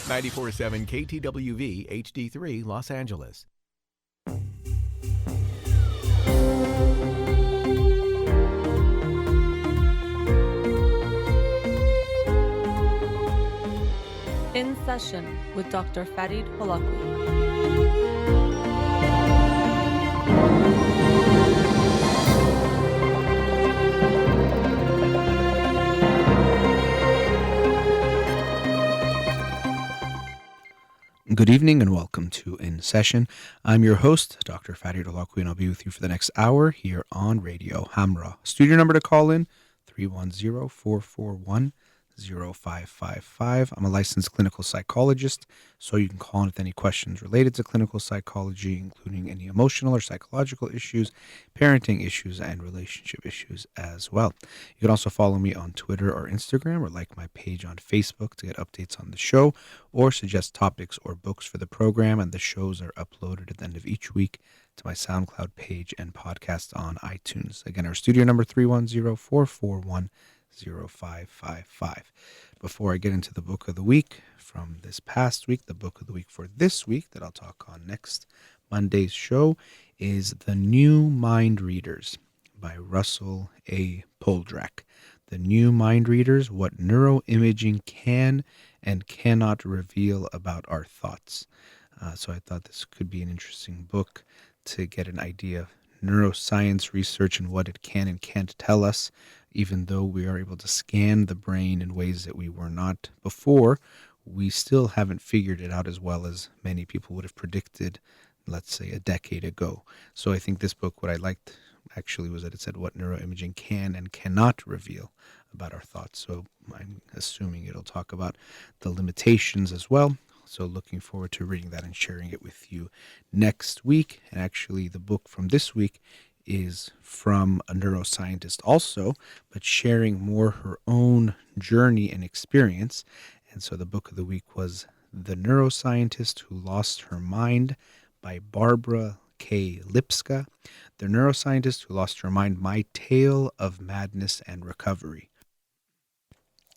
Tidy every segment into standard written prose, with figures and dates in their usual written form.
94.7 KTWV HD3 Los Angeles. In Session with Dr. Farid Holakouee. Good evening and welcome to In Session. I'm your host, Dr. Farid Holakouee, and I'll be with you for the next hour here on Radio Hamra. Studio number to call in, 310-441-0555. I'm a licensed clinical psychologist, so you can call in with any questions related to clinical psychology, including any emotional or psychological issues, parenting issues, and relationship issues as well. You can also follow me on Twitter or Instagram, or like my page on Facebook to get updates on the show, or suggest topics or books for the program, and the shows are uploaded at the end of each week to my SoundCloud page and podcast on iTunes. Again, our studio number 310-441-0555. Before I get into the book of the week from this past week, the book of the week for this week that I'll talk on next Monday's show is The New Mind Readers by Russell A. Poldrack. The New Mind Readers, What Neuroimaging Can and Cannot Reveal About Our Thoughts. So I thought this could be an interesting book to get an idea of neuroscience research and what it can and can't tell us. Even though we are able to scan the brain in ways that we were not before, we still haven't figured it out as well as many people would have predicted, let's say, a decade ago. So I think this book, what I liked actually was that it said what neuroimaging can and cannot reveal about our thoughts. So I'm assuming it'll talk about the limitations as well. So looking forward to reading that and sharing it with you next week. And actually the book from this week is from a neuroscientist also, but sharing more her own journey and experience. And so the book of the week was The Neuroscientist Who Lost Her Mind by Barbara K. Lipska. The Neuroscientist Who Lost Her Mind, My Tale of Madness and Recovery.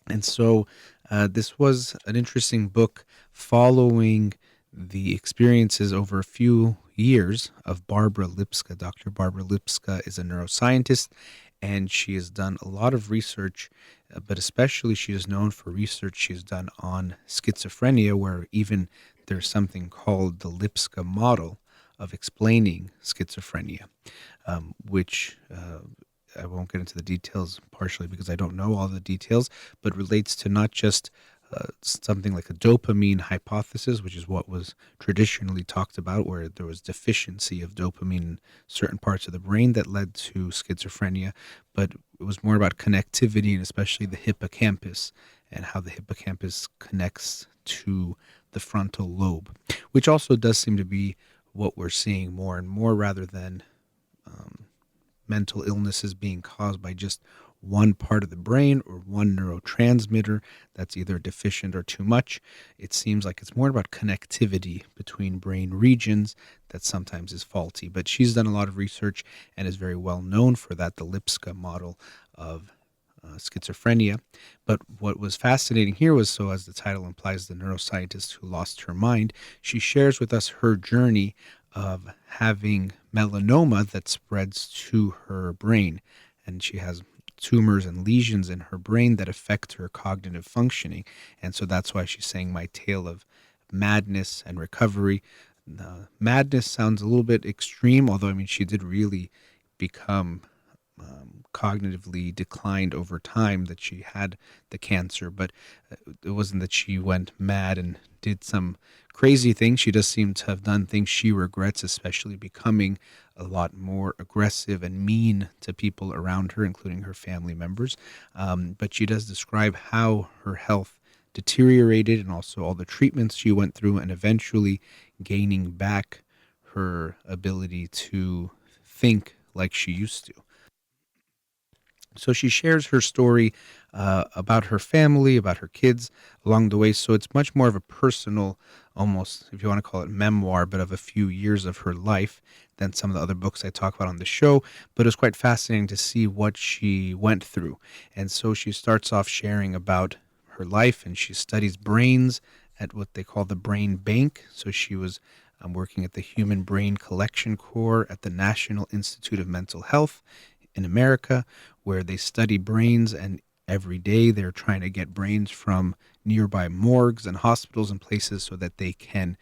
And so this was an interesting book following the experiences over a few years of Barbara Lipska. Dr. Barbara Lipska is a neuroscientist, and she has done a lot of research, but especially she is known for research she's done on schizophrenia, where even there's something called the Lipska model of explaining schizophrenia, which I won't get into the details, partially because I don't know all the details, but relates to not just something like a dopamine hypothesis, which is what was traditionally talked about, where there was deficiency of dopamine in certain parts of the brain that led to schizophrenia, but it was more about connectivity and especially the hippocampus and how the hippocampus connects to the frontal lobe, which also does seem to be what we're seeing more and more, rather than mental illnesses being caused by just one part of the brain or one neurotransmitter that's either deficient or too much. It seems like it's more about connectivity between brain regions that sometimes is faulty. But she's done a lot of research and is very well known for that, the Lipska model of schizophrenia. But what was fascinating here was, so as the title implies, the neuroscientist who lost her mind, she shares with us her journey of having melanoma that spreads to her brain. And she has tumors and lesions in her brain that affect her cognitive functioning. And so that's why she's saying my tale of madness and recovery. Madness sounds a little bit extreme, although, I mean, she did really become cognitively declined over time that she had the cancer, but it wasn't that she went mad and did some crazy things. She does seem to have done things she regrets, especially becoming a lot more aggressive and mean to people around her, including her family members. But she does describe how her health deteriorated and also all the treatments she went through, and eventually gaining back her ability to think like she used to. So she shares her story about her family, about her kids along the way. So it's much more of a personal, almost, if you want to call it memoir, but of a few years of her life than some of the other books I talk about on the show. But it was quite fascinating to see what she went through. And so she starts off sharing about her life, and she studies brains at what they call the Brain Bank. So she was working at the Human Brain Collection Corps at the National Institute of Mental Health in America, where they study brains, and every day they're trying to get brains from nearby morgues and hospitals and places so that they can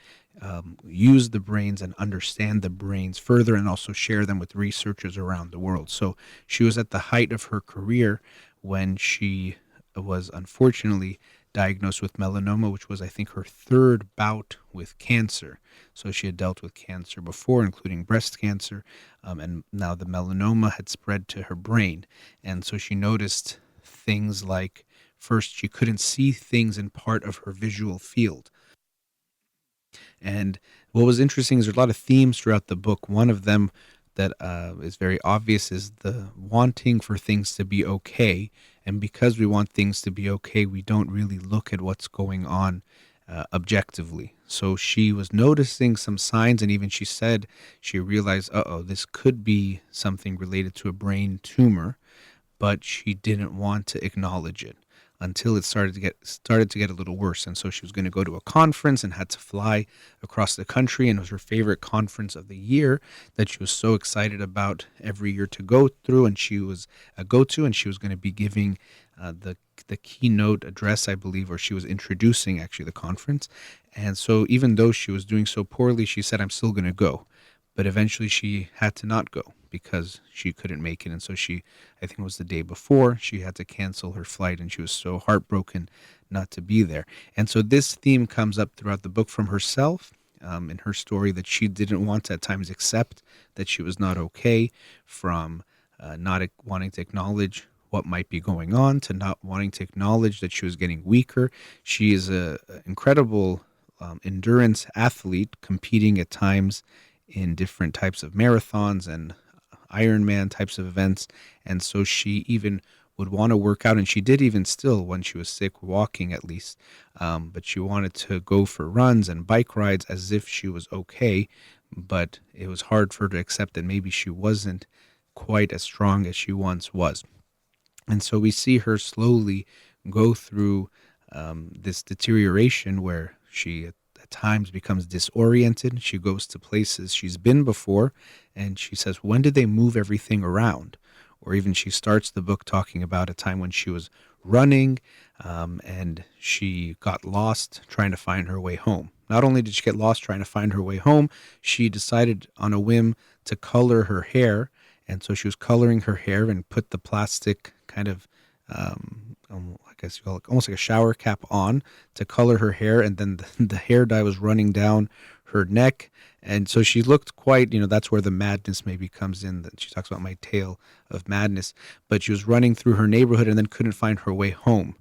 use the brains and understand the brains further, and also share them with researchers around the world. So she was at the height of her career when she was unfortunately diagnosed with melanoma, which was, I think, her third bout with cancer. So she had dealt with cancer before, including breast cancer, and now the melanoma had spread to her brain. And so she noticed things like, first, she couldn't see things in part of her visual field. And what was interesting is there's a lot of themes throughout the book. One of them that is very obvious is the wanting for things to be okay. And because we want things to be okay, we don't really look at what's going on objectively. So she was noticing some signs, and even she said she realized, this could be something related to a brain tumor, but she didn't want to acknowledge it until it started to get a little worse. And so she was going to go to a conference and had to fly across the country, and it was her favorite conference of the year that she was so excited about every year to go through, and she was and she was going to be giving the keynote address, I believe, or she was introducing actually the conference. And so even though she was doing so poorly, she said, I'm still going to go. But eventually she had to not go because she couldn't make it. And so I think it was the day before, she had to cancel her flight, and she was so heartbroken not to be there. And so this theme comes up throughout the book from herself, in her story, that she didn't want to at times accept that she was not okay, from not wanting to acknowledge what might be going on, to not wanting to acknowledge that she was getting weaker. She is an incredible endurance athlete, competing at times in different types of marathons and Ironman types of events. And so she even would want to work out, and she did even still when she was sick, walking at least, but she wanted to go for runs and bike rides as if she was okay. But it was hard for her to accept that maybe she wasn't quite as strong as she once was. And so we see her slowly go through this deterioration where she at times becomes disoriented. She goes to places she's been before, and she says, when did they move everything around? Or even she starts the book talking about a time when she was running and she got lost trying to find her way home. Not only did she get lost trying to find her way home, she decided on a whim to color her hair. And so she was coloring her hair and put the plastic kind of, I guess you call it almost like a shower cap on to color her hair. And then the hair dye was running down her neck. And so she looked quite, that's where the madness maybe comes in. That she talks about my tale of madness. But she was running through her neighborhood and then couldn't find her way home.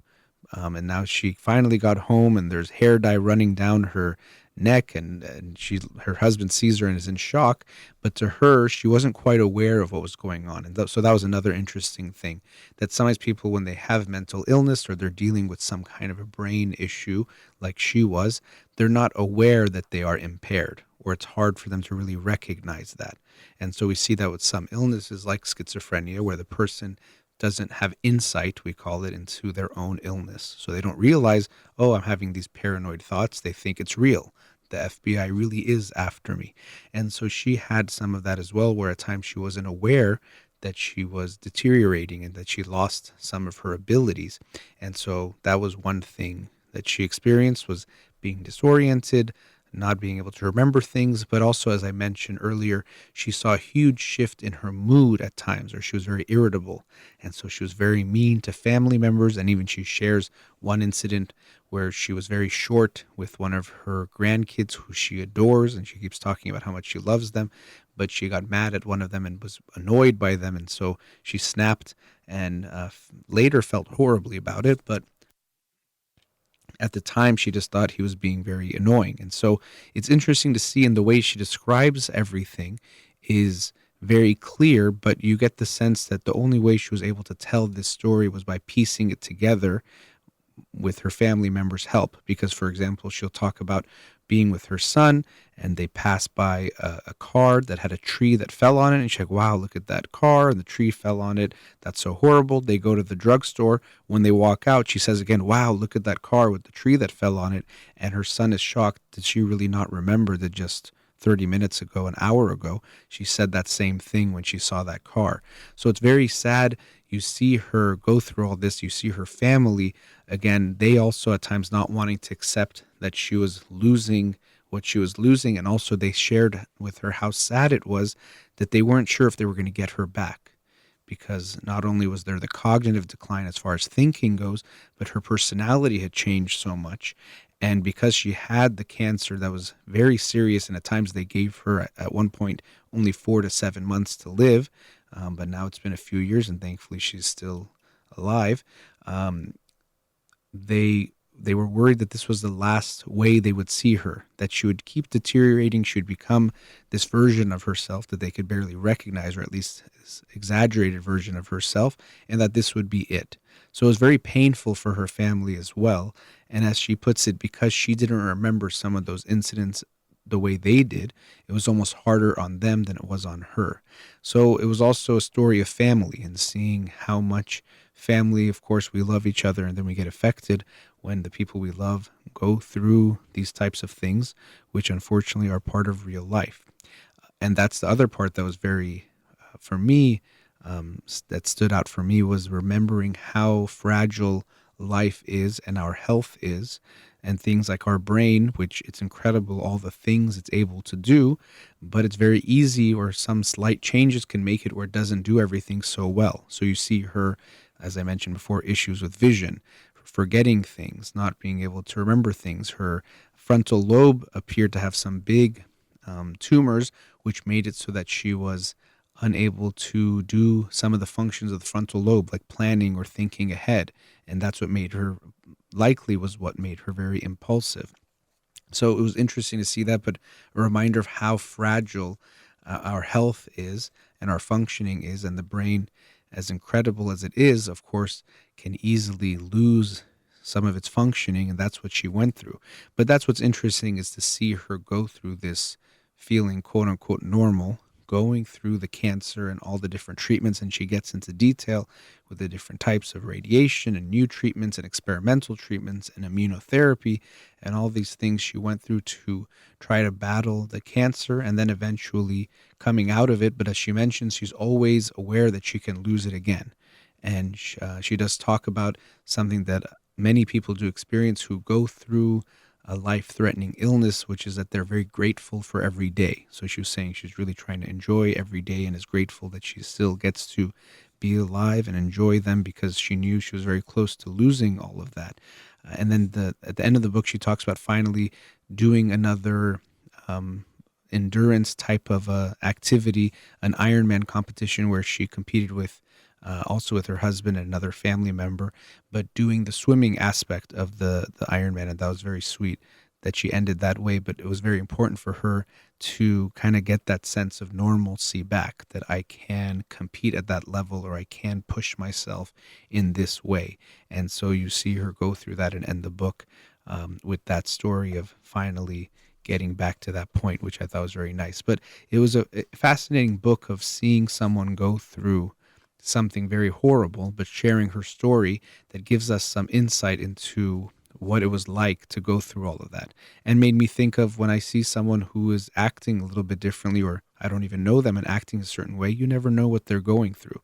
And now she finally got home, and there's hair dye running down her neck, and her husband sees her and is in shock. But to her, she wasn't quite aware of what was going on. And so that was another interesting thing, that sometimes people, when they have mental illness or they're dealing with some kind of a brain issue like she was, they're not aware that they are impaired, or it's hard for them to really recognize that. And so we see that with some illnesses like schizophrenia, where the person doesn't have insight, we call it, into their own illness. So they don't realize, I'm having these paranoid thoughts. They think it's real. The FBI really is after me. And so she had some of that as well, where at times she wasn't aware that she was deteriorating and that she lost some of her abilities. And so that was one thing that she experienced, was being disoriented, not being able to remember things, but also, as I mentioned earlier, she saw a huge shift in her mood at times, or she was very irritable. And so she was very mean to family members. And even she shares one incident where she was very short with one of her grandkids who she adores, and she keeps talking about how much she loves them, but she got mad at one of them and was annoyed by them. And so she snapped, and later felt horribly about it. But at the time, she just thought he was being very annoying. And so it's interesting to see in the way she describes everything is very clear, but you get the sense that the only way she was able to tell this story was by piecing it together with her family members' help. Because, for example, she'll talk about being with her son, and they pass by a car that had a tree that fell on it, and she's like, wow, look at that car, and the tree fell on it. That's so horrible. They go to the drugstore. When they walk out, she says again, wow, look at that car with the tree that fell on it. And her son is shocked. Did she really not remember that just 30 minutes ago, an hour ago, she said that same thing when she saw that car? So it's very sad. You see her go through all this. You see her family, again, they also at times not wanting to accept that she was losing what she was losing. And also they shared with her how sad it was that they weren't sure if they were going to get her back, because not only was there the cognitive decline as far as thinking goes, but her personality had changed so much. And because she had the cancer that was very serious, and at times they gave her at one point only 4 to 7 months to live, but now it's been a few years, and thankfully she's still alive. They were worried that this was the last way they would see her, that she would keep deteriorating, she would become this version of herself that they could barely recognize, or at least this exaggerated version of herself, and that this would be it. So it was very painful for her family as well. And as she puts it, because she didn't remember some of those incidents the way they did, it was almost harder on them than it was on her. So it was also a story of family, and seeing how much family, of course, we love each other, and then we get affected when the people we love go through these types of things, which unfortunately are part of real life. And that's the other part that was very, for me, that stood out for me, was remembering how fragile life is and our health is, and things like our brain, which it's incredible all the things it's able to do, but it's very easy, or some slight changes can make it where it doesn't do everything so well. So you see her, as I mentioned before, issues with vision, forgetting things, not being able to remember things. Her frontal lobe appeared to have some big tumors, which made it so that she was unable to do some of the functions of the frontal lobe, like planning or thinking ahead. And that's what made her, likely was what made her very impulsive. So it was interesting to see that, but a reminder of how fragile our health is and our functioning is, and the brain, as incredible as it is, of course, can easily lose some of its functioning, and that's what she went through. But that's what's interesting, is to see her go through this feeling quote unquote normal, going through the cancer and all the different treatments, and she gets into detail with the different types of radiation and new treatments and experimental treatments and immunotherapy and all these things she went through to try to battle the cancer, and then eventually coming out of it. But as she mentions, she's always aware that she can lose it again. And she does talk about something that many people do experience who go through a life-threatening illness, which is that they're very grateful for every day. So she was saying she's really trying to enjoy every day and is grateful that she still gets to be alive and enjoy them, because she knew she was very close to losing all of that. And then at the end of the book, she talks about finally doing another endurance type of activity, an Ironman competition, where she competed with also with her husband and another family member, but doing the swimming aspect of the Ironman. And that was very sweet that she ended that way. But it was very important for her to kind of get that sense of normalcy back, that I can compete at that level, or I can push myself in this way. And so you see her go through that and end the book with that story of finally getting back to that point, which I thought was very nice. But it was a fascinating book of seeing someone go through something very horrible, but sharing her story that gives us some insight into what it was like to go through all of that. And made me think of when I see someone who is acting a little bit differently, or I don't even know them and acting a certain way, you never know what they're going through.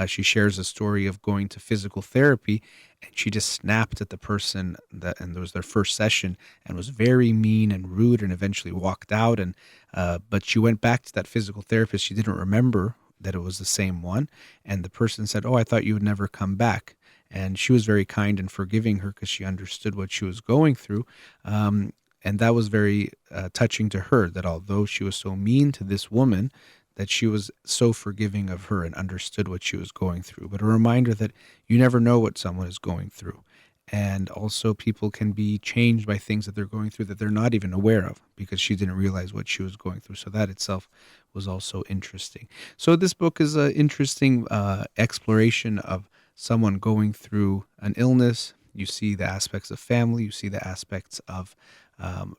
She shares a story of going to physical therapy, and she just snapped at the person and it was their first session, and was very mean and rude, and eventually walked out. And but she went back to that physical therapist. She didn't remember that it was the same one. And the person said, "Oh, I thought you would never come back." And she was very kind and forgiving her, because she understood what she was going through. And that was very touching to her, that although she was so mean to this woman, that she was so forgiving of her and understood what she was going through. But a reminder that you never know what someone is going through. And also people can be changed by things that they're going through that they're not even aware of, because she didn't realize what she was going through. So that itself was also interesting. So this book is an interesting exploration of someone going through an illness You see the aspects of family, you see the aspects of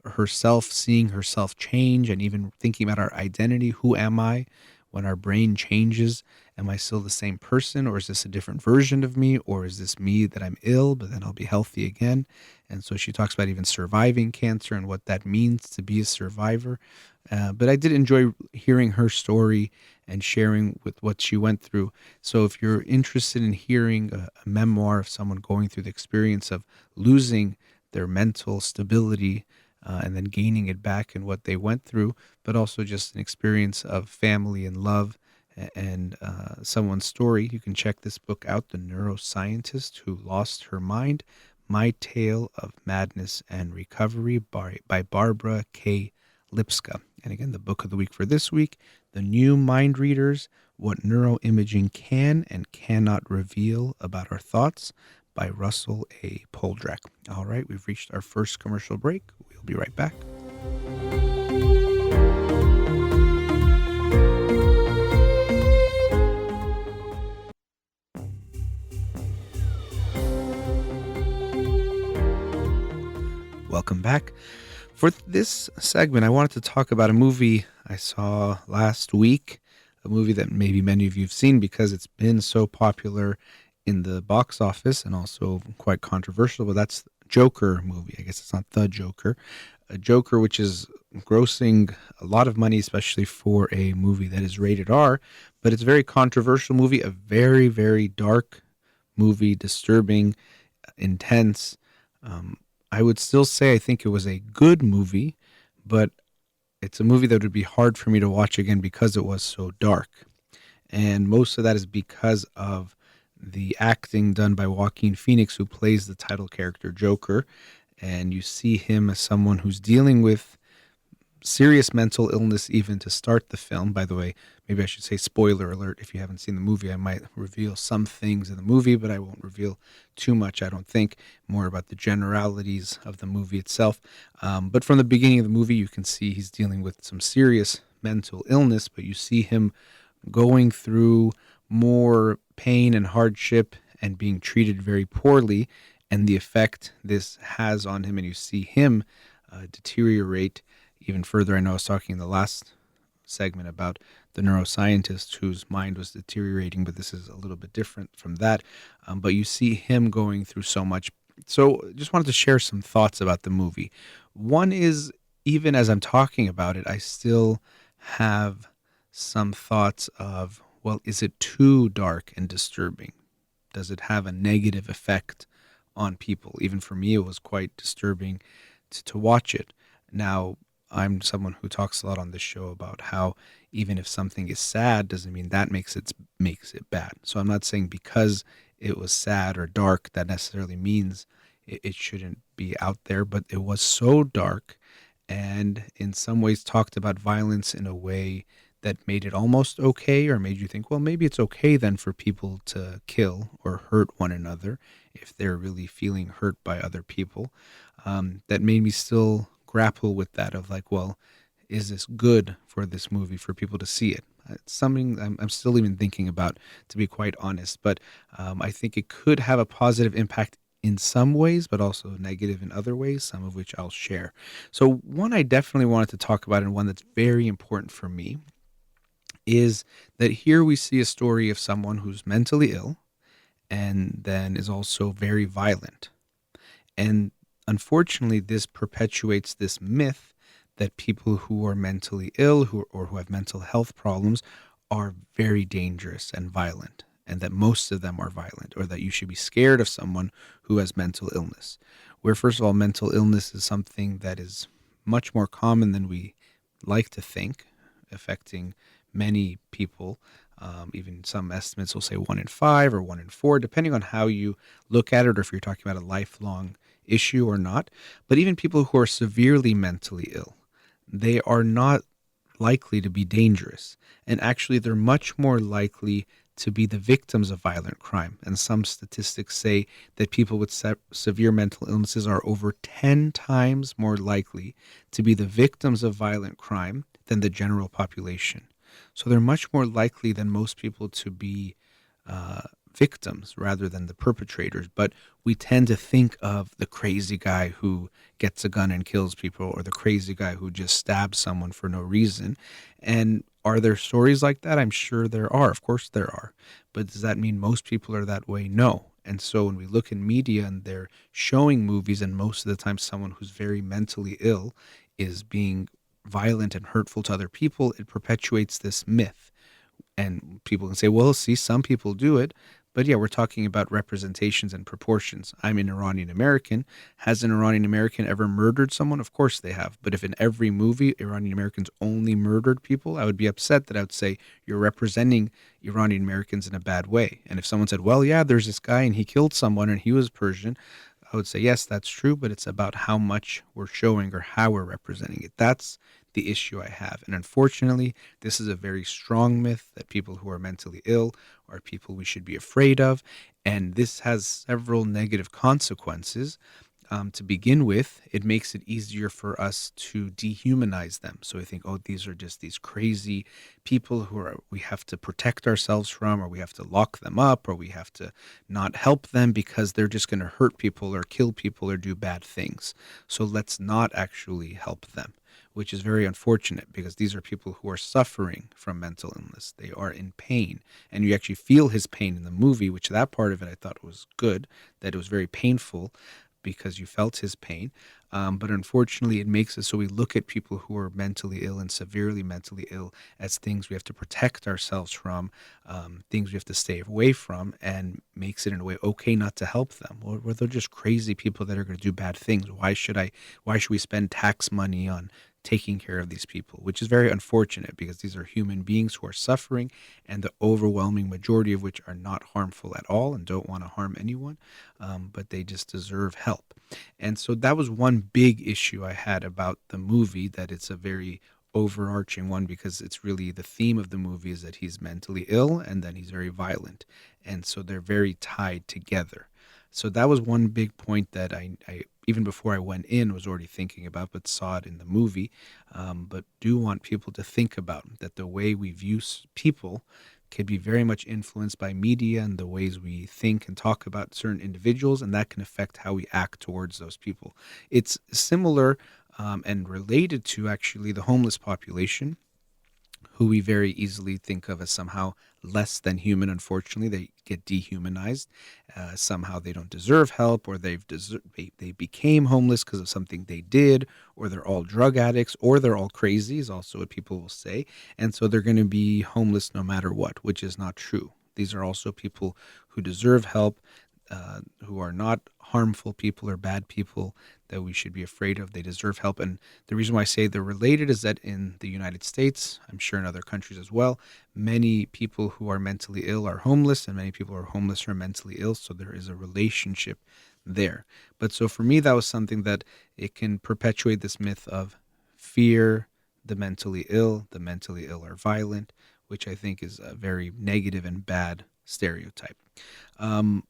herself, seeing herself change, and even thinking about our identity. Who am I when our brain changes? Am I still the same person, or is this a different version of me, or is this me that I'm ill, but then I'll be healthy again? And so she talks about even surviving cancer and what that means to be a survivor. But I did enjoy hearing her story and sharing with what she went through. So if you're interested in hearing a memoir of someone going through the experience of losing their mental stability and then gaining it back and what they went through, but also just an experience of family and love and someone's story, you can check this book out, The Neuroscientist Who Lost Her Mind, My Tale of Madness and Recovery by Barbara K. Lipska. And again, the book of the week for this week, The New Mind Readers, What Neuroimaging Can and Cannot Reveal About Our Thoughts by Russell A. Poldrack. All right, we've reached our first commercial break. We'll be right back. Welcome back. For this segment, I wanted to talk about a movie I saw last week, a movie that maybe many of you have seen because it's been so popular in the box office and also quite controversial, but that's Joker movie. I guess it's not The Joker. A Joker, which is grossing a lot of money, especially for a movie that is rated R, but it's a very controversial movie, a very, very dark movie, disturbing, intense. I would still say I think it was a good movie, but it's a movie that would be hard for me to watch again because it was so dark. And most of that is because of the acting done by Joaquin Phoenix, who plays the title character Joker. And you see him as someone who's dealing with serious mental illness even to start the film. By the way, maybe I should say spoiler alert. If you haven't seen the movie, I might reveal some things in the movie, but I won't reveal too much, I don't think. More about the generalities of the movie itself. But from the beginning of the movie, you can see he's dealing with some serious mental illness, but you see him going through more pain and hardship and being treated very poorly, and the effect this has on him, and you see him deteriorate even further. I know I was talking in the last segment about the neuroscientist whose mind was deteriorating, but this is a little bit different from that. But you see him going through so much. So just wanted to share some thoughts about the movie. One is, even as I'm talking about it, I still have some thoughts of, well, is it too dark and disturbing? Does it have a negative effect on people? Even for me, it was quite disturbing to watch it. Now, I'm someone who talks a lot on this show about how even if something is sad doesn't mean that makes it bad. So I'm not saying because it was sad or dark that necessarily means it shouldn't be out there, but it was so dark and in some ways talked about violence in a way that made it almost okay, or made you think, well, maybe it's okay then for people to kill or hurt one another if they're really feeling hurt by other people. That made me still grapple with that of like, well, is this good for this movie for people to see it? It's something I'm still even thinking about, to be quite honest. But I think it could have a positive impact in some ways, but also negative in other ways, some of which I'll share. So one I definitely wanted to talk about, and one that's very important for me, is that here we see a story of someone who's mentally ill and then is also very violent. And unfortunately, this perpetuates this myth that people who are mentally ill or who have mental health problems are very dangerous and violent, and that most of them are violent, or that you should be scared of someone who has mental illness. Where, first of all, mental illness is something that is much more common than we like to think, affecting many people. Even some estimates will say 1 in 5 or 1 in 4, depending on how you look at it, or if you're talking about a lifelong issue or not. But even people who are severely mentally ill, they are not likely to be dangerous. And actually, they're much more likely to be the victims of violent crime. And some statistics say that people with severe mental illnesses are over 10 times more likely to be the victims of violent crime than the general population. So they're much more likely than most people to be victims rather than the perpetrators, but we tend to think of the crazy guy who gets a gun and kills people, or the crazy guy who just stabs someone for no reason. And are there stories like that? I'm sure there are. Of course there are. But does that mean most people are that way? No. And so when we look in media and they're showing movies, and most of the time someone who's very mentally ill is being violent and hurtful to other people, it perpetuates this myth. And people can say, well, see, some people do it. But yeah, we're talking about representations and proportions. I'm an Iranian American. Has an Iranian American ever murdered someone? Of course they have. But if in every movie Iranian Americans only murdered people, I would be upset. That I would say you're representing Iranian Americans in a bad way. And if someone said, well, yeah, there's this guy and he killed someone and he was Persian, I would say, yes, that's true, but it's about how much we're showing or how we're representing it. That's the issue I have. And unfortunately, this is a very strong myth that people who are mentally ill are people we should be afraid of. And this has several negative consequences. To begin with, it makes it easier for us to dehumanize them. So we think, oh, these are just these crazy people we have to protect ourselves from, or we have to lock them up, or we have to not help them because they're just going to hurt people or kill people or do bad things. So let's not actually help them, which is very unfortunate because these are people who are suffering from mental illness. They are in pain, and you actually feel his pain in the movie, which that part of it I thought was good, that it was very painful because you felt his pain. But unfortunately, it makes it so we look at people who are mentally ill and severely mentally ill as things we have to protect ourselves from, things we have to stay away from, and makes it in a way okay not to help them. Or they're just crazy people that are going to do bad things. Why should we spend tax money on taking care of these people, which is very unfortunate because these are human beings who are suffering, and the overwhelming majority of which are not harmful at all and don't want to harm anyone, but they just deserve help. And so that was one big issue I had about the movie, that it's a very overarching one because it's really the theme of the movie is that he's mentally ill and then he's very violent. And so they're very tied together. So that was one big point that I even before I went in was already thinking about, but saw it in the movie. But do want people to think about that the way we view people can be very much influenced by media and the ways we think and talk about certain individuals, and that can affect how we act towards those people. It's similar and related to actually the homeless population, who we very easily think of as somehow less than human. Unfortunately, they get dehumanized. Somehow they don't deserve help, or they became homeless because of something they did, or they're all drug addicts, or they're all crazy, is also what people will say. And so they're going to be homeless no matter what, which is not true. These are also people who deserve help, who are not harmful people or bad people that we should be afraid of. They deserve help. And the reason why I say they're related is that in the United States, I'm sure in other countries as well, many people who are mentally ill are homeless, and many people who are homeless are mentally ill. So there is a relationship there. But so for me, that was something that it can perpetuate this myth of fear the mentally ill are violent, which I think is a very negative and bad stereotype.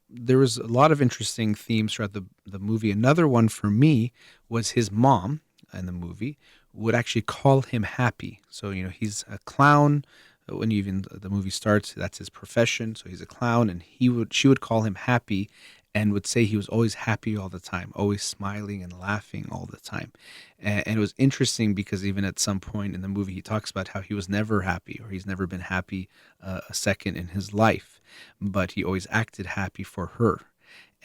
There was a lot of interesting themes throughout the movie. Another one for me was his mom in the movie would actually call him happy. So, he's a clown. When even the movie starts, that's his profession. So he's a clown, and she would call him happy and would say he was always happy all the time, always smiling and laughing all the time. And it was interesting because even at some point in the movie, he talks about how he was never happy, or he's never been happy a second in his life, but he always acted happy for her.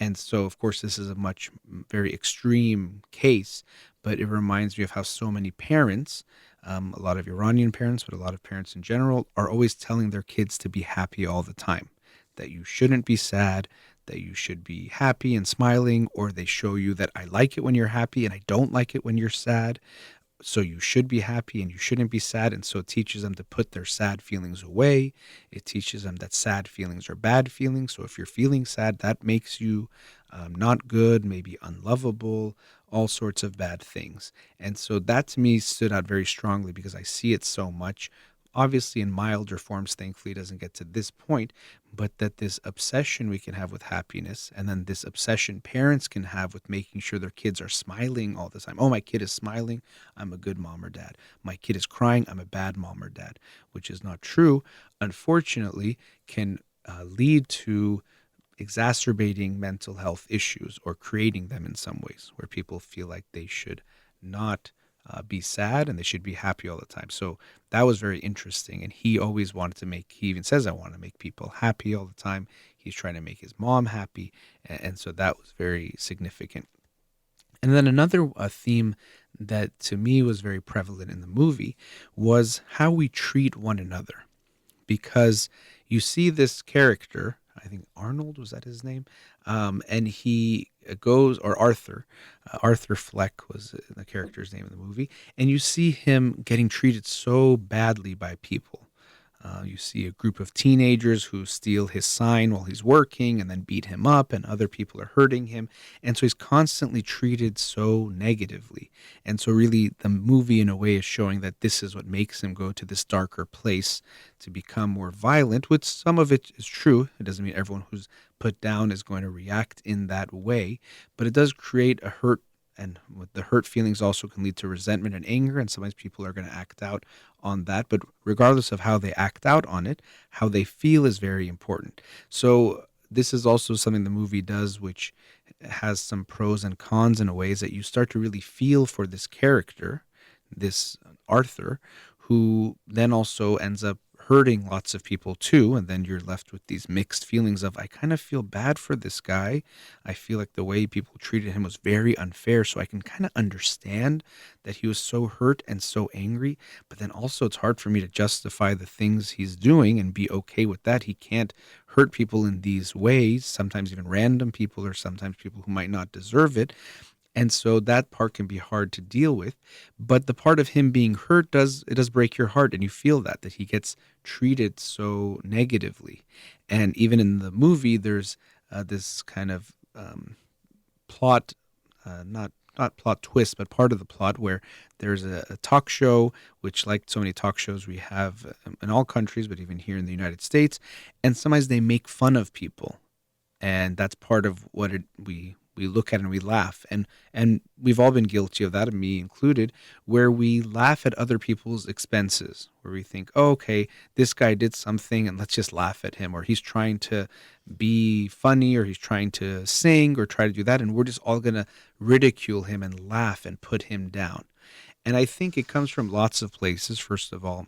And so, of course, this is a very extreme case, but it reminds me of how so many parents, a lot of Iranian parents, but a lot of parents in general, are always telling their kids to be happy all the time, that you shouldn't be sad, that you should be happy and smiling, or they show you that I like it when you're happy and I don't like it when you're sad. So you should be happy and you shouldn't be sad. And so it teaches them to put their sad feelings away. It teaches them that sad feelings are bad feelings. So if you're feeling sad, that makes you not good, maybe unlovable, all sorts of bad things. And so that to me stood out very strongly because I see it so much. Obviously in milder forms, thankfully it doesn't get to this point, but that this obsession we can have with happiness, and then this obsession parents can have with making sure their kids are smiling all the time. Oh, my kid is smiling, I'm a good mom or dad. My kid is crying, I'm a bad mom or dad, which is not true, unfortunately, can lead to exacerbating mental health issues or creating them in some ways, where people feel like they should not be sad and they should be happy all the time. So that was very interesting. And he always wanted to he even says, I want to make people happy all the time. He's trying to make his mom happy. And so that was very significant. And then another theme that to me was very prevalent in the movie was how we treat one another. Because you see this character, I think Arnold, was that his name? And he goes, or Arthur Fleck was the character's name in the movie. And you see him getting treated so badly by people. You see a group of teenagers who steal his sign while he's working and then beat him up, and other people are hurting him. And so he's constantly treated so negatively. And so really the movie in a way is showing that this is what makes him go to this darker place to become more violent, which some of it is true. It doesn't mean everyone who's put down is going to react in that way, but it does create a hurt. And with the hurt feelings also can lead to resentment and anger, and sometimes people are going to act out on that. But regardless of how they act out on it, how they feel is very important. So this is also something the movie does, which has some pros and cons in a way, is that you start to really feel for this character, this Arthur, who then also ends up hurting lots of people too, and then you're left with these mixed feelings of, I kind of feel bad for this guy. I feel like the way people treated him was very unfair, so I can kind of understand that he was so hurt and so angry, but then also it's hard for me to justify the things he's doing and be okay with that. He can't hurt people in these ways, sometimes even random people or sometimes people who might not deserve it. And so that part can be hard to deal with. But the part of him being hurt does break your heart, and you feel that he gets treated so negatively. And even in the movie, there's this kind of plot, not plot twist, but part of the plot where there's a talk show, which, like so many talk shows we have in all countries, but even here in the United States, and sometimes they make fun of people. And that's part of what we look at and we laugh. And we've all been guilty of that, and me included, where we laugh at other people's expenses, where we think, oh, okay, this guy did something and let's just laugh at him, or he's trying to be funny, or he's trying to sing or try to do that, and we're just all going to ridicule him and laugh and put him down. And I think it comes from lots of places. First of all,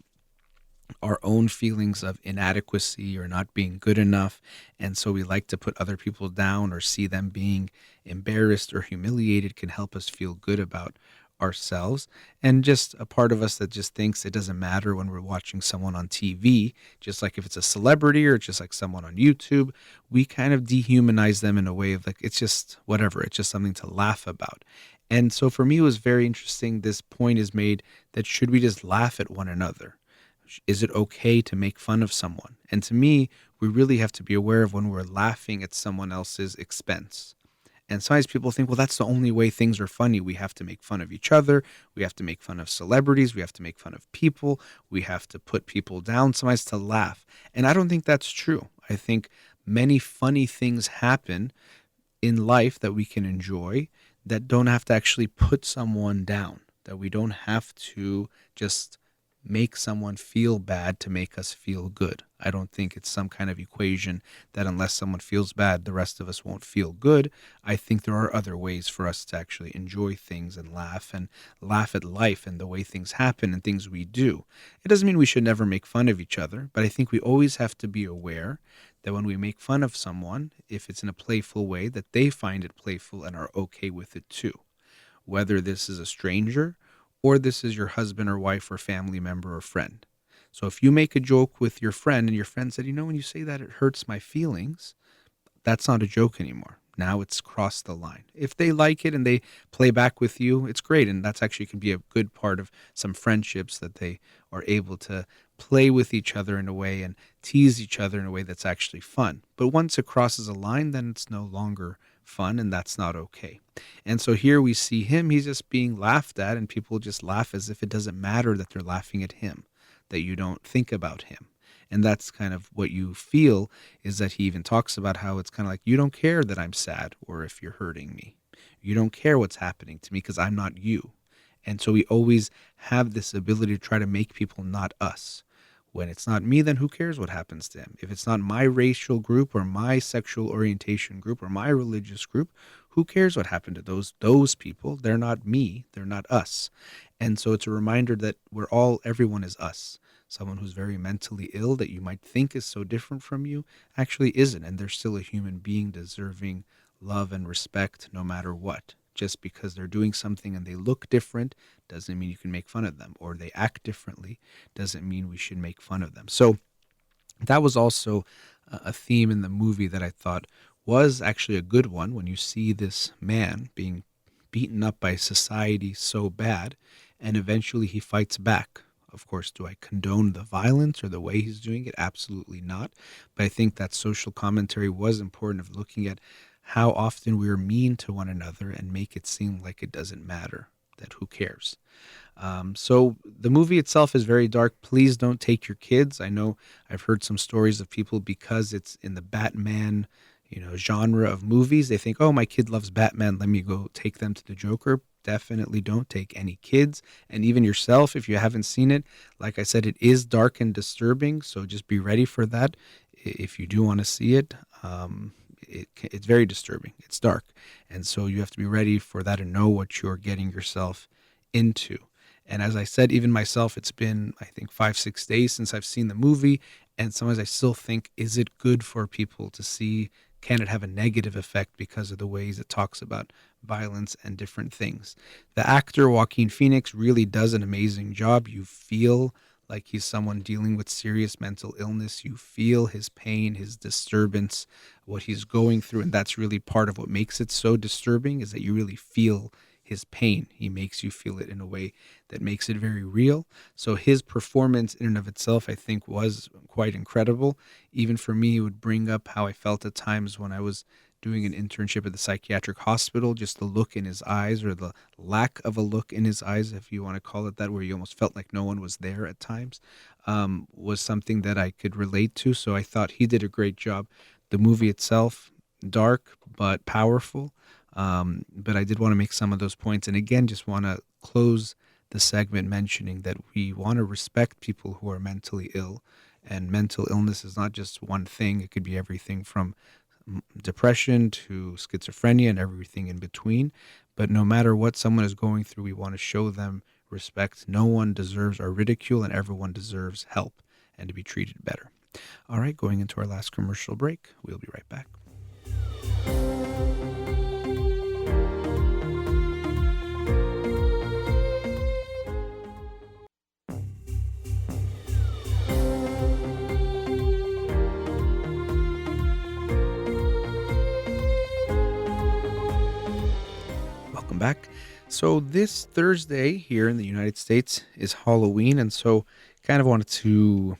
our own feelings of inadequacy or not being good enough. And so we like to put other people down or see them being embarrassed or humiliated can help us feel good about ourselves. And just a part of us that just thinks it doesn't matter when we're watching someone on TV, just like if it's a celebrity or just like someone on YouTube, we kind of dehumanize them in a way of like, it's just whatever, it's just something to laugh about. And so for me, it was very interesting. This point is made that should we just laugh at one another? Is it okay to make fun of someone? And to me, we really have to be aware of when we're laughing at someone else's expense. And sometimes people think, well, that's the only way things are funny. We have to make fun of each other. We have to make fun of celebrities. We have to make fun of people. We have to put people down sometimes to laugh. And I don't think that's true. I think many funny things happen in life that we can enjoy that don't have to actually put someone down, that we don't have to just make someone feel bad to make us feel good. I don't think it's some kind of equation that unless someone feels bad, the rest of us won't feel good. I think there are other ways for us to actually enjoy things and laugh at life and the way things happen and things we do. It doesn't mean we should never make fun of each other, but I think we always have to be aware that when we make fun of someone, if it's in a playful way, that they find it playful and are okay with it too. Whether this is a stranger or this is your husband or wife or family member or friend. So if you make a joke with your friend and your friend said, when you say that, it hurts my feelings, that's not a joke anymore. Now it's crossed the line. If they like it and they play back with you, it's great. And that's actually can be a good part of some friendships, that they are able to play with each other in a way and tease each other in a way that's actually fun. But once it crosses a line, then it's no longer fun, and that's not okay. And so here we see him, he's just being laughed at, and people just laugh as if it doesn't matter that they're laughing at him, that you don't think about him. And that's kind of what you feel, is that he even talks about how it's kind of like, you don't care that I'm sad or if you're hurting me. You don't care what's happening to me because I'm not you. And so we always have this ability to try to make people not us, When it's not me, then who cares what happens to him? If it's not my racial group or my sexual orientation group or my religious group, who cares what happened to those people? They're not me. They're not us. And so it's a reminder that everyone is us. Someone who's very mentally ill that you might think is so different from you actually isn't. And they're still a human being deserving love and respect no matter what. Just because they're doing something and they look different doesn't mean you can make fun of them, or they act differently doesn't mean we should make fun of them. So that was also a theme in the movie that I thought was actually a good one, when you see this man being beaten up by society so bad, and eventually he fights back. Of course, do I condone the violence or the way he's doing it? Absolutely not. But I think that social commentary was important, of looking at how often we are mean to one another and make it seem like it doesn't matter, that who cares. So the movie itself is very dark. Please don't take your kids. I know I've heard some stories of people, because it's in the Batman, genre of movies, they think, oh, my kid loves Batman, let me go take them to the Joker. Definitely don't take any kids, and even yourself if you haven't seen it. Like I said, it is dark and disturbing, so just be ready for that if you do want to see it. It's very disturbing. It's dark, and so you have to be ready for that and know what you're getting yourself into. And as I said, even myself, it's been, I think, 5-6 days since I've seen the movie, and sometimes I still think, is it good for people to see? Can it have a negative effect because of the ways it talks about violence and different things? The actor Joaquin Phoenix really does an amazing job. You feel like he's someone dealing with serious mental illness. You feel his pain, his disturbance, what he's going through, and that's really part of what makes it so disturbing, is that you really feel his pain. He makes you feel it in a way that makes it very real. So his performance in and of itself, I think, was quite incredible. Even for me, it would bring up how I felt at times when I was doing an internship at the psychiatric hospital. Just the look in his eyes, or the lack of a look in his eyes, if you want to call it that, where you almost felt like no one was there at times, was something that I could relate to. So I thought he did a great job. The movie itself, dark but powerful. But I did want to make some of those points. And again, just want to close the segment mentioning that we want to respect people who are mentally ill. And mental illness is not just one thing. It could be everything from depression to schizophrenia and everything in between. But no matter what someone is going through, we want to show them respect. No one deserves our ridicule, and everyone deserves help and to be treated better. All right, going into our last commercial break. We'll be right back. Back. So this Thursday here in the United States is Halloween, and so kind of wanted to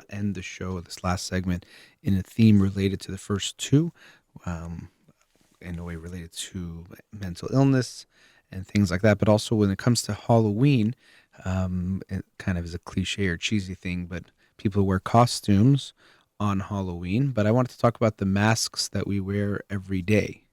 end the show, this last segment, in a theme related to the first two, in a way related to mental illness and things like that. But also when it comes to Halloween, it kind of is a cliche or cheesy thing, but people wear costumes on Halloween. But I wanted to talk about the masks that we wear every day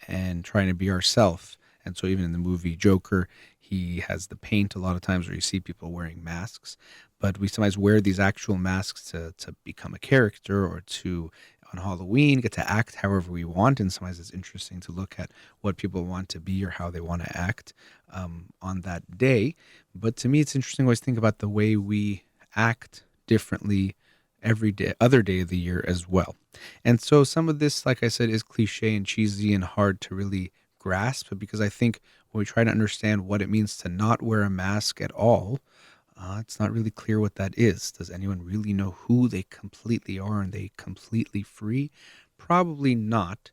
and trying to be ourselves. And so even in the movie Joker, he has the paint a lot of times where you see people wearing masks. But we sometimes wear these actual masks to become a character, or to, on Halloween, get to act however we want. And sometimes it's interesting to look at what people want to be or how they want to act on that day. But to me, it's interesting to always think about the way we act differently every day, other day of the year as well. And so some of this, like I said, is cliche and cheesy and hard to really grasp, because I think when we try to understand what it means to not wear a mask at all, it's not really clear what that is. Does anyone really know who they completely are? And they completely free? Probably not.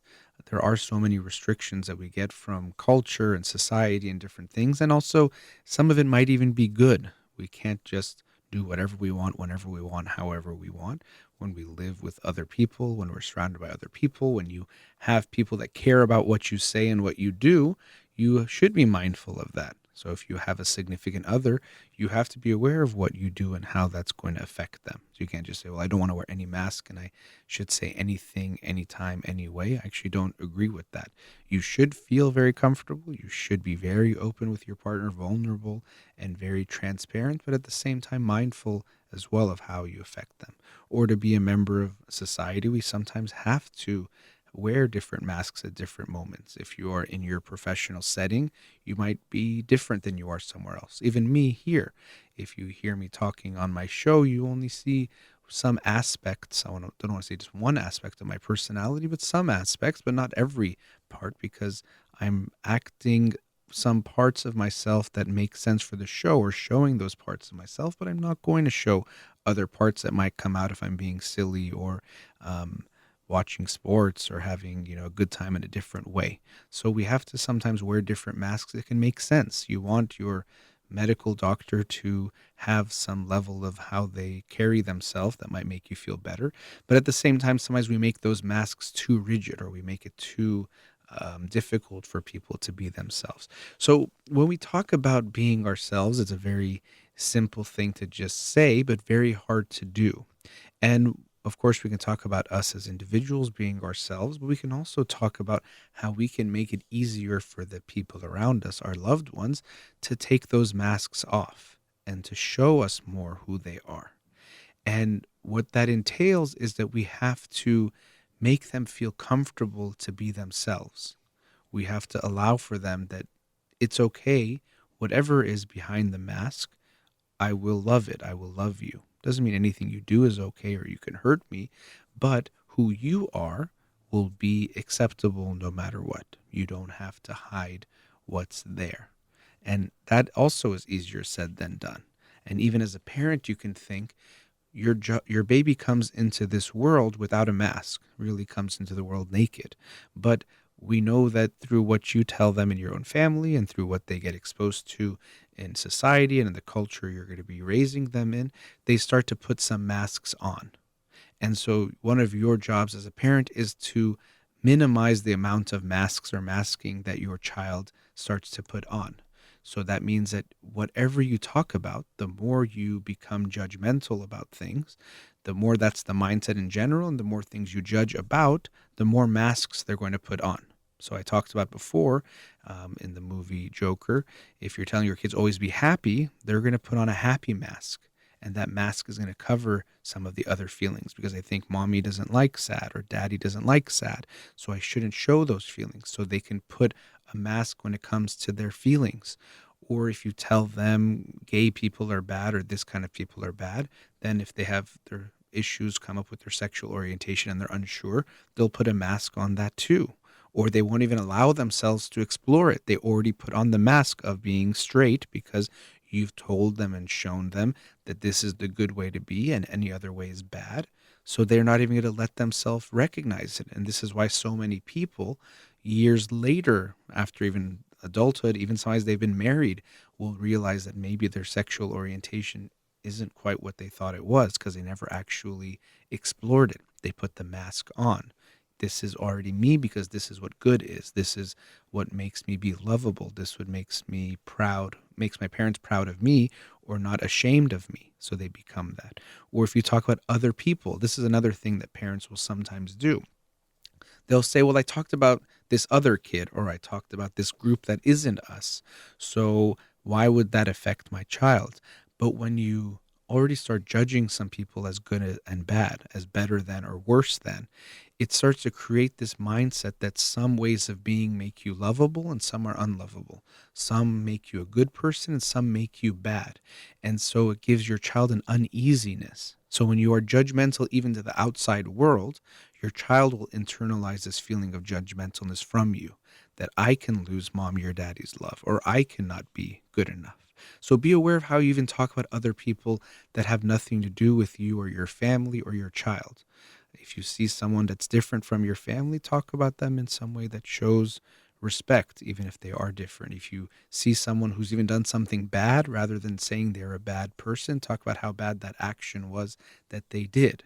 There are so many restrictions that we get from culture and society and different things. And also some of it might even be good. We can't just do whatever we want, whenever we want, however we want. When we live with other people, when we're surrounded by other people, when you have people that care about what you say and what you do, you should be mindful of that. So if you have a significant other, you have to be aware of what you do and how that's going to affect them. So you can't just say, well, I don't want to wear any mask and I should say anything, anytime, anyway. I actually don't agree with that. You should feel very comfortable. You should be very open with your partner, vulnerable and very transparent, but at the same time mindful as well of how you affect them. Or to be a member of society, we sometimes have to wear different masks at different moments. If you are in your professional setting, you might be different than you are somewhere else. Even me here, if you hear me talking on my show, you only see some aspects. Don't want to say just one aspect of my personality, but some aspects, but not every part, because I'm acting some parts of myself that make sense for the show or showing those parts of myself, but I'm not going to show other parts that might come out if I'm being silly or watching sports or having, a good time in a different way. So we have to sometimes wear different masks that can make sense. You want your medical doctor to have some level of how they carry themselves that might make you feel better. But at the same time, sometimes we make those masks too rigid or we make it too difficult for people to be themselves. So when we talk about being ourselves, it's a very simple thing to just say, but very hard to do. And of course, we can talk about us as individuals being ourselves, but we can also talk about how we can make it easier for the people around us, our loved ones, to take those masks off and to show us more who they are. And what that entails is that we have to make them feel comfortable to be themselves. We have to allow for them that it's okay, whatever is behind the mask, I will love it. I will love you. Doesn't mean anything you do is okay or you can hurt me, but who you are will be acceptable no matter what. You don't have to hide what's there. And that also is easier said than done. And even as a parent, you can think your baby comes into this world without a mask, really comes into the world naked. But we know that through what you tell them in your own family and through what they get exposed to in society and in the culture you're going to be raising them in, they start to put some masks on. And so one of your jobs as a parent is to minimize the amount of masks or masking that your child starts to put on. So that means that whatever you talk about, the more you become judgmental about things, the more that's the mindset in general, and the more things you judge about, the more masks they're going to put on. So I talked about before in the movie Joker, if you're telling your kids always be happy, they're going to put on a happy mask. And that mask is going to cover some of the other feelings because I think mommy doesn't like sad or daddy doesn't like sad. So I shouldn't show those feelings. So they can put a mask when it comes to their feelings. Or if you tell them gay people are bad or this kind of people are bad, then if they have their issues come up with their sexual orientation and they're unsure, they'll put a mask on that too. Or they won't even allow themselves to explore it. They already put on the mask of being straight because you've told them and shown them that this is the good way to be and any other way is bad. So they're not even going to let themselves recognize it. And this is why so many people, years later, after even adulthood, even sometimes they've been married, will realize that maybe their sexual orientation isn't quite what they thought it was because they never actually explored it. They put the mask on. This is already me because this is what good is. This is what makes me be lovable. This what makes me proud, makes my parents proud of me or not ashamed of me. So they become that. Or if you talk about other people, this is another thing that parents will sometimes do. They'll say, well, I talked about this other kid or I talked about this group that isn't us. So why would that affect my child? But when you already start judging some people as good and bad, as better than or worse than, it starts to create this mindset that some ways of being make you lovable and some are unlovable. Some make you a good person and some make you bad. And so it gives your child an uneasiness. So when you are judgmental even to the outside world, your child will internalize this feeling of judgmentalness from you, that I can lose mommy or daddy's love, or I cannot be good enough. So be aware of how you even talk about other people that have nothing to do with you or your family or your child. If you see someone that's different from your family, talk about them in some way that shows respect, even if they are different. If you see someone who's even done something bad, rather than saying they're a bad person, talk about how bad that action was that they did.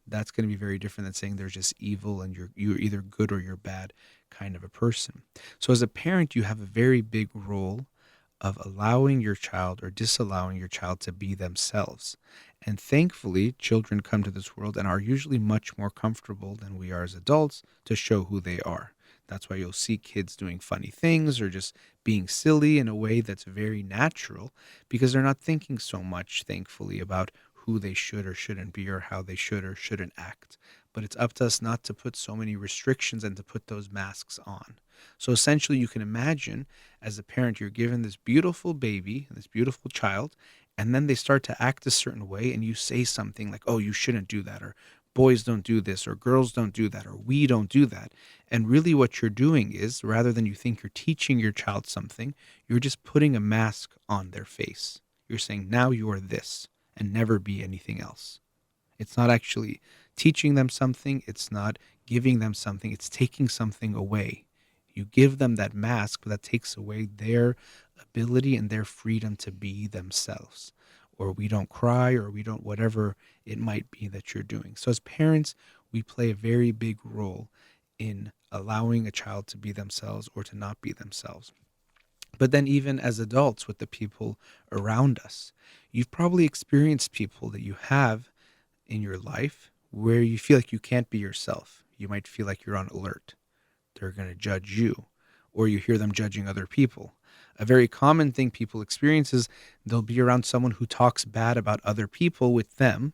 That's going to be very different than saying they're just evil and you're either good or you're bad kind of a person. So as a parent, you have a very big role of allowing your child or disallowing your child to be themselves. And thankfully, children come to this world and are usually much more comfortable than we are as adults to show who they are. That's why you'll see kids doing funny things or just being silly in a way that's very natural because they're not thinking so much, thankfully, about who they should or shouldn't be or how they should or shouldn't act. But it's up to us not to put so many restrictions and to put those masks on. So essentially, you can imagine as a parent, you're given this beautiful baby, this beautiful child, and then they start to act a certain way, and you say something like, oh, you shouldn't do that, or boys don't do this, or girls don't do that, or we don't do that. And really, what you're doing is rather than you think you're teaching your child something, you're just putting a mask on their face. You're saying, now you are this, and never be anything else. It's not actually teaching them something, it's not giving them something, it's taking something away. You give them that mask, but that takes away their ability and their freedom to be themselves. Or we don't cry, or we don't, whatever it might be that you're doing. So as parents, we play a very big role in allowing a child to be themselves or to not be themselves. But then even as adults with the people around us, you've probably experienced people that you have in your life where you feel like you can't be yourself. You might feel like you're on alert. They're going to judge you, or you hear them judging other people. A very common thing people experience is they'll be around someone who talks bad about other people with them,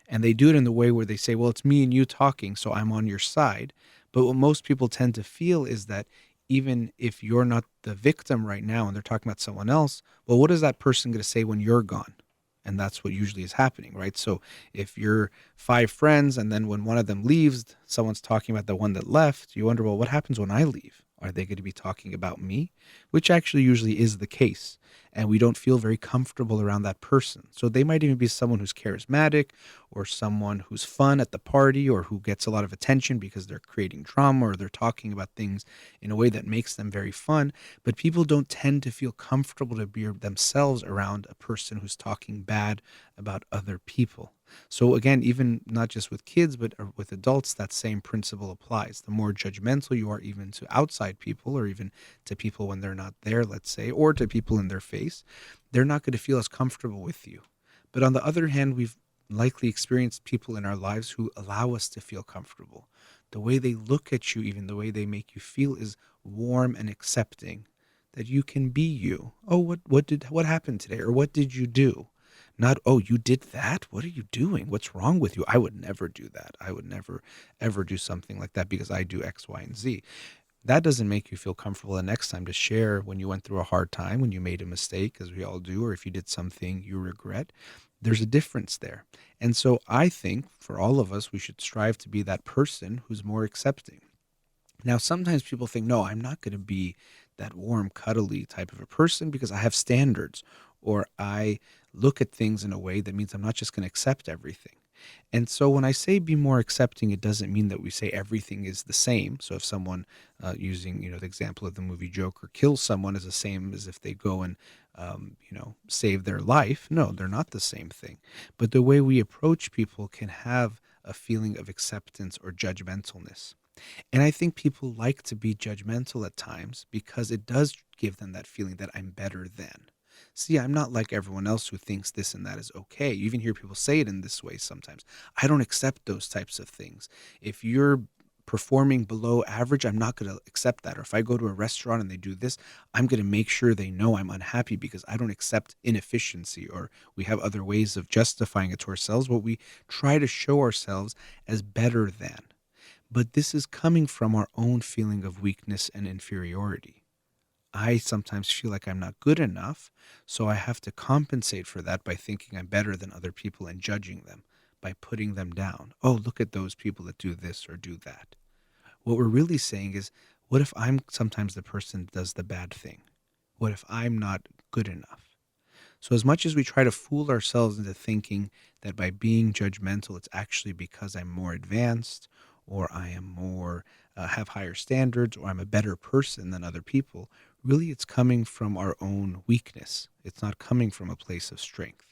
and they do it in the way where they say, well, it's me and you talking, so I'm on your side. But what most people tend to feel is that even if you're not the victim right now and they're talking about someone else, well, what is that person going to say when you're gone? And that's what usually is happening, right? So if you're 5 friends and then when one of them leaves, someone's talking about the one that left, you wonder, well, what happens when I leave? Are they going to be talking about me? Which actually usually is the case. And we don't feel very comfortable around that person. So they might even be someone who's charismatic or someone who's fun at the party or who gets a lot of attention because they're creating drama or they're talking about things in a way that makes them very fun. But people don't tend to feel comfortable to be themselves around a person who's talking bad about other people. So again, even not just with kids, but with adults, that same principle applies. The more judgmental you are even to outside people or even to people when they're not there, let's say, or to people in their face, they're not going to feel as comfortable with you. But on the other hand, we've likely experienced people in our lives who allow us to feel comfortable. The way they look at you, even the way they make you feel is warm and accepting that you can be you. Oh, what happened today? Or what did you do? Not, oh, you did that? What are you doing? What's wrong with you? I would never do that. I would never, ever do something like that because I do X, Y, and Z. That doesn't make you feel comfortable the next time to share when you went through a hard time, when you made a mistake, as we all do, or if you did something you regret. There's a difference there. And so I think for all of us, we should strive to be that person who's more accepting. Now, sometimes people think, no, I'm not going to be that warm, cuddly type of a person because I have standards or I look at things in a way that means I'm not just going to accept everything. And so when I say be more accepting, it doesn't mean that we say everything is the same. So if someone using, the example of the movie Joker kills someone is the same as if they go and, save their life. No, they're not the same thing. But the way we approach people can have a feeling of acceptance or judgmentalness. And I think people like to be judgmental at times because it does give them that feeling that I'm better than. See, I'm not like everyone else who thinks this and that is okay. You even hear people say it in this way sometimes. I don't accept those types of things. If you're performing below average, I'm not going to accept that. Or if I go to a restaurant and they do this, I'm going to make sure they know I'm unhappy because I don't accept inefficiency, or we have other ways of justifying it to ourselves, but we try to show ourselves as better than. But this is coming from our own feeling of weakness and inferiority. I sometimes feel like I'm not good enough, so I have to compensate for that by thinking I'm better than other people and judging them, by putting them down. Oh, look at those people that do this or do that. What we're really saying is, what if I'm sometimes the person that does the bad thing? What if I'm not good enough? So as much as we try to fool ourselves into thinking that by being judgmental, it's actually because I'm more advanced, or I am more, have higher standards, or I'm a better person than other people, really it's coming from our own weakness. It's not coming from a place of strength.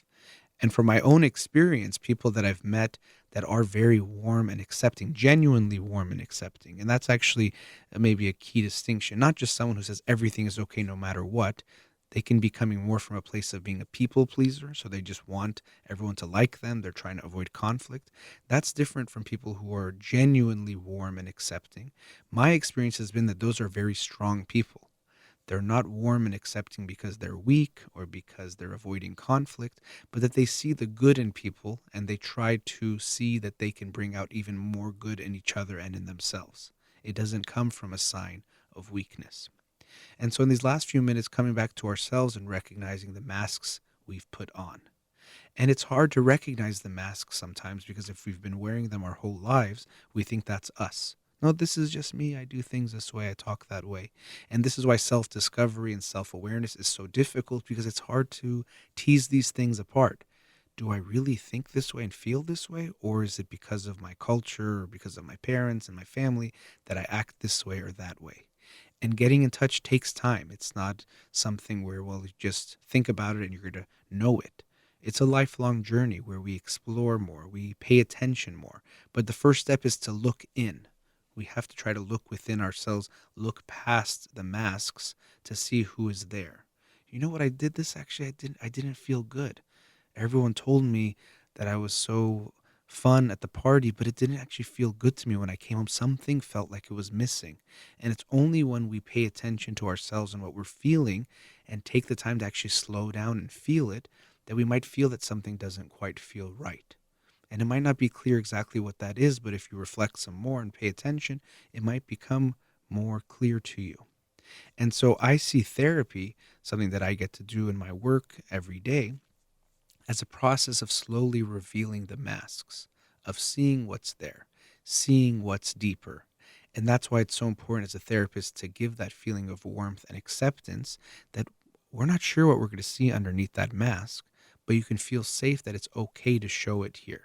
And from my own experience, people that I've met that are very warm and accepting, genuinely warm and accepting, and that's actually maybe a key distinction, not just someone who says everything is okay no matter what. They can be coming more from a place of being a people pleaser, so they just want everyone to like them. They're trying to avoid conflict. That's different from people who are genuinely warm and accepting. My experience has been that those are very strong people. They're not warm and accepting because they're weak or because they're avoiding conflict, but that they see the good in people and they try to see that they can bring out even more good in each other and in themselves. It doesn't come from a sign of weakness. And so, in these last few minutes, coming back to ourselves and recognizing the masks we've put on. And it's hard to recognize the masks sometimes because if we've been wearing them our whole lives, we think that's us. No, this is just me. I do things this way. I talk that way. And this is why self-discovery and self-awareness is so difficult, because it's hard to tease these things apart. Do I really think this way and feel this way? Or is it because of my culture or because of my parents and my family that I act this way or that way? And getting in touch takes time. It's not something where, well, you just think about it and you're going to know it. It's a lifelong journey where we explore more, we pay attention more. But the first step is to look in. We have to try to look within ourselves, look past the masks to see who is there. You know what? I did this actually. I didn't feel good. Everyone told me that I was so fun at the party, but it didn't actually feel good to me when I came home. Something felt like it was missing. And it's only when we pay attention to ourselves and what we're feeling and take the time to actually slow down and feel it that we might feel that something doesn't quite feel right. And it might not be clear exactly what that is, but if you reflect some more and pay attention, it might become more clear to you. And so I see therapy, something that I get to do in my work every day, as a process of slowly revealing the masks, of seeing what's there, seeing what's deeper. And that's why it's so important as a therapist to give that feeling of warmth and acceptance that we're not sure what we're going to see underneath that mask, but you can feel safe that it's okay to show it here.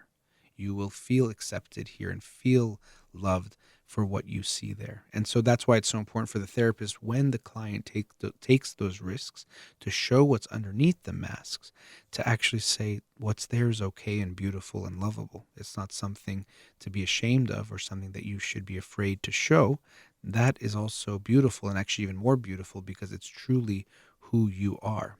You will feel accepted here and feel loved for what you see there. And so that's why it's so important for the therapist, when the client takes those risks, to show what's underneath the masks, to actually say what's there is okay and beautiful and lovable. It's not something to be ashamed of or something that you should be afraid to show. That is also beautiful, and actually even more beautiful because it's truly who you are.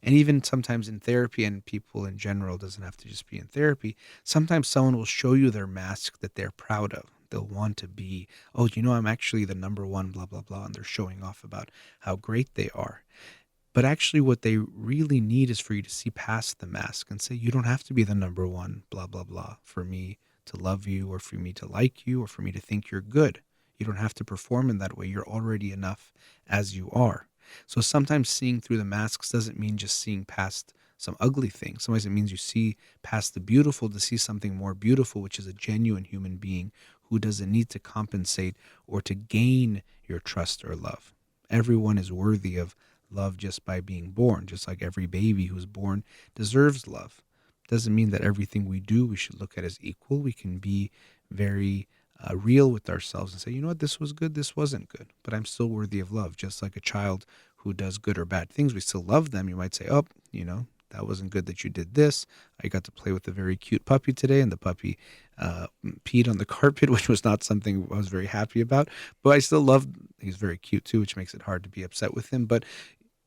And even sometimes in therapy, and people in general, doesn't have to just be in therapy, sometimes someone will show you their mask that they're proud of. They'll want to be, oh, I'm actually the number one, blah, blah, blah. And they're showing off about how great they are. But actually what they really need is for you to see past the mask and say, you don't have to be the number one, blah, blah, blah, for me to love you or for me to like you or for me to think you're good. You don't have to perform in that way. You're already enough as you are. So sometimes seeing through the masks doesn't mean just seeing past some ugly things. Sometimes it means you see past the beautiful to see something more beautiful, which is a genuine human being who doesn't need to compensate or to gain your trust or love. Everyone is worthy of love just by being born, just like every baby who's born deserves love. Doesn't mean that everything we do we should look at as equal. We can be very real with ourselves and say, you know what, this was good, this wasn't good, but I'm still worthy of love. Just like a child who does good or bad things, we still love them. You might say, oh, that wasn't good that you did this. I got to play with a very cute puppy today, and the puppy peed on the carpet, which was not something I was very happy about, but I still love, he's very cute too, which makes it hard to be upset with him, but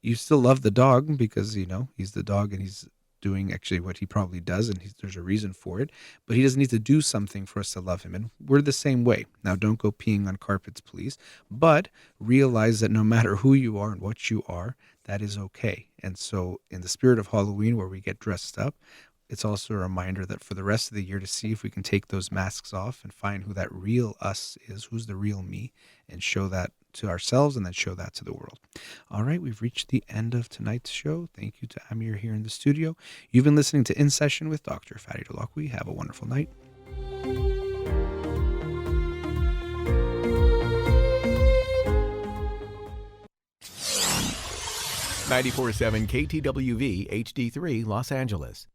you still love the dog because, he's the dog and he's doing actually what he probably does, and there's a reason for it, but he doesn't need to do something for us to love him. And we're the same way. Now, don't go peeing on carpets, please, but realize that no matter who you are and what you are, that is okay. And so in the spirit of Halloween, where we get dressed up, it's also a reminder that for the rest of the year to see if we can take those masks off and find who that real us is, who's the real me, and show that to ourselves and then show that to the world. All right, we've reached the end of tonight's show. Thank you to Amir here in the studio. You've been listening to In Session with Dr. Farid Holakouee. Have a wonderful night. 94.7 KTWV HD3 Los Angeles.